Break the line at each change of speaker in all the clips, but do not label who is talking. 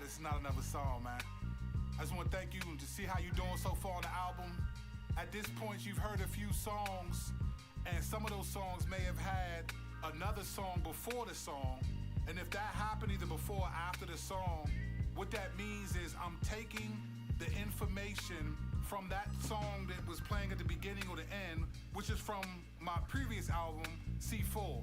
This is not another song, man. I just want to thank you and to see how you're doing so far on the album. At this point, you've heard a few songs, and some of those songs may have had another song before the song. And if that happened either before or after the song, what that means is I'm taking the information from that song that was playing at the beginning or the end, which is from my previous album, C4.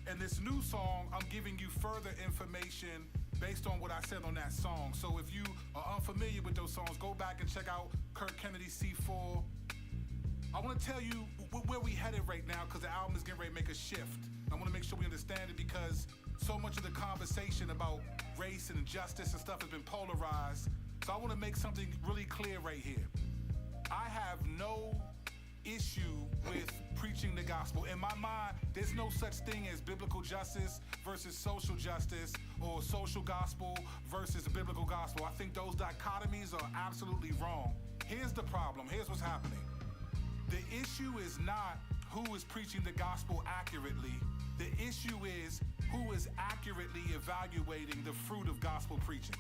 And this new song, I'm giving you further information based on what I said on that song. So if you are unfamiliar with those songs, go back and check out Curt Kennedy C4. I want to tell you where we headed right now, because the album is getting ready to make a shift. I want to make sure we understand it, because so much of the conversation about race and injustice and stuff has been polarized. So I want to make something really clear right here. I have no issue with preaching the gospel. In my mind, there's no such thing as biblical justice versus social justice, or social gospel versus biblical gospel. I think those dichotomies are absolutely wrong. Here's the problem. Here's what's happening. The issue is not who is preaching the gospel accurately. The issue is who is accurately evaluating the fruit of gospel preaching.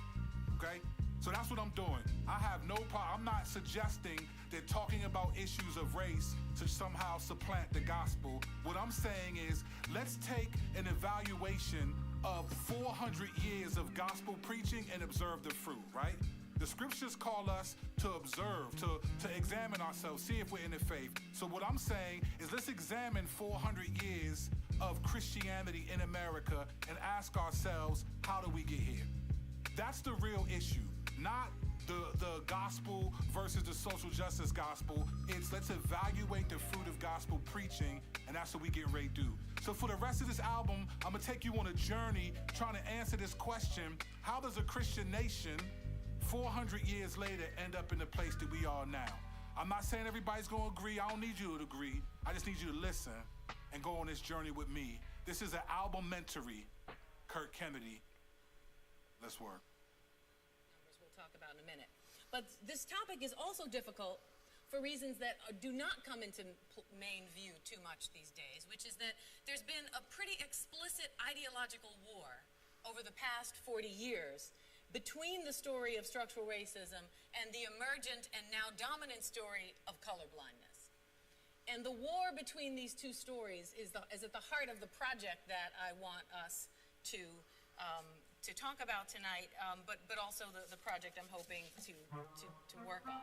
Okay? So that's what I'm doing. I have no problem. I'm not suggesting that talking about issues of race to somehow supplant the gospel. What I'm saying is, let's take an evaluation of 400 years of gospel preaching and observe the fruit, right? The scriptures call us to observe, to examine ourselves, see if we're in the faith. So what I'm saying is, let's examine 400 years of Christianity in America and ask ourselves, how do we get here? That's the real issue. Not the gospel versus the social justice gospel. It's let's evaluate the fruit of gospel preaching, and that's what we get ready to do. So for the rest of this album, I'm going to take you on a journey trying to answer this question: how does a Christian nation 400 years later end up in the place that we are now? I'm not saying everybody's going to agree. I don't need you to agree. I just need you to listen and go on this journey with me. This is an album-mentary. Curt Kennedy. Let's work.
Talk about in a minute. But this topic is also difficult for reasons that do not come into main view too much these days, which is that there's been a pretty explicit ideological war over the past 40 years between the story of structural racism and the emergent and now dominant story of colorblindness. And the war between these two stories is at the heart of the project that I want us to talk about tonight, but also the project I'm hoping to work on.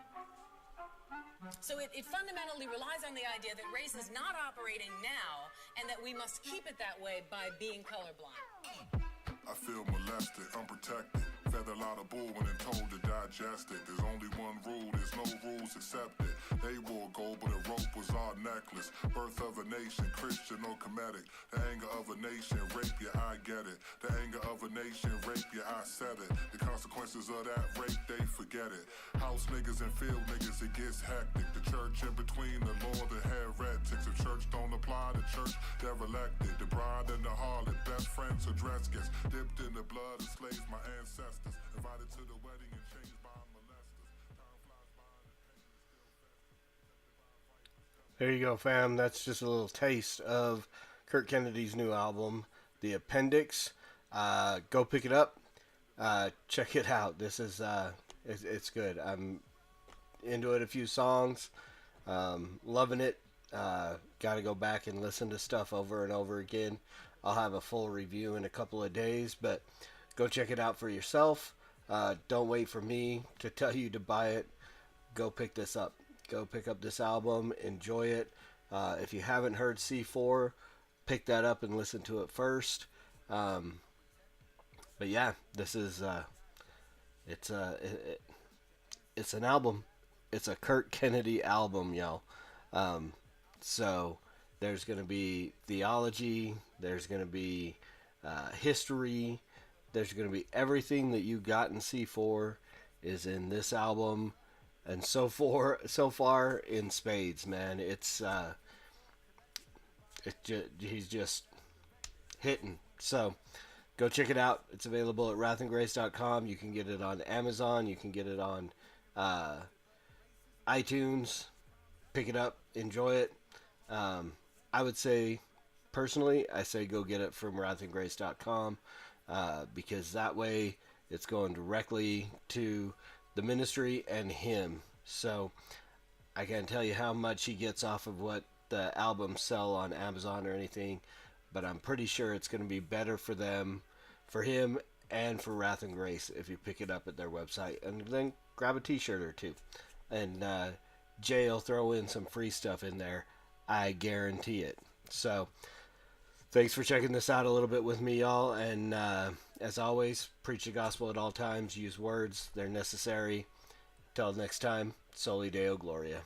So it fundamentally relies on the idea that race is not operating now, and that we must keep it that way by being colorblind.
I feel molested, unprotected, fed a lot of bull when and told to digest it. There's only one rule, there's no rules accepted. They wore gold, but a rope was our necklace. Birth of a nation, Christian or Kemetic. The anger of a nation, rape you, I get it. The anger of a nation, rape you, I said it. The consequences of that rape, they forget it. House niggas and field niggas, it gets hectic. The church in between the law, the heretics. If church don't apply, the church, they're elected. The bride and the harlot, best friends or dress gets dipped in the blood of slaves, my ancestors. Invited to the wedding and changed by molesters. Time flies by and the pain is still fast.
There you go, fam. That's just a little taste of Curt Kennedy's new album, The Appendix. Go pick it up. Check it out. This is it's good. I'm into it. A few songs. Loving it. Got to go back and listen to stuff over and over again. I'll have a full review in a couple of days, but go check it out for yourself. Don't wait for me to tell you to buy it. Go pick this up. Go pick up this album. Enjoy it. If you haven't heard C4, pick that up and listen to it first. But yeah, this is it's an album. It's a Curt Kennedy album, y'all. So there's going to be theology. There's going to be history. There's going to be everything that you got in C4 is in this album, and so far in spades, man. He's just hitting. So go check it out. It's available at wrathandgrace.com. You can get it on Amazon. You can get it on iTunes. Pick it up. Enjoy it. I would say, personally, I say go get it from wrathandgrace.com. Because that way It's going directly to the ministry and him. So I can't tell you how much he gets off of what the albums sell on Amazon or anything, but I'm pretty sure it's going to be better for them, for him, and for Wrath and Grace if you pick it up at their website. And then grab a t-shirt or two. And Jay will throw in some free stuff in there. I guarantee it. So thanks for checking this out a little bit with me, y'all. And as always, preach the gospel at all times. Use words. They're necessary. Till next time, Soli Deo Gloria.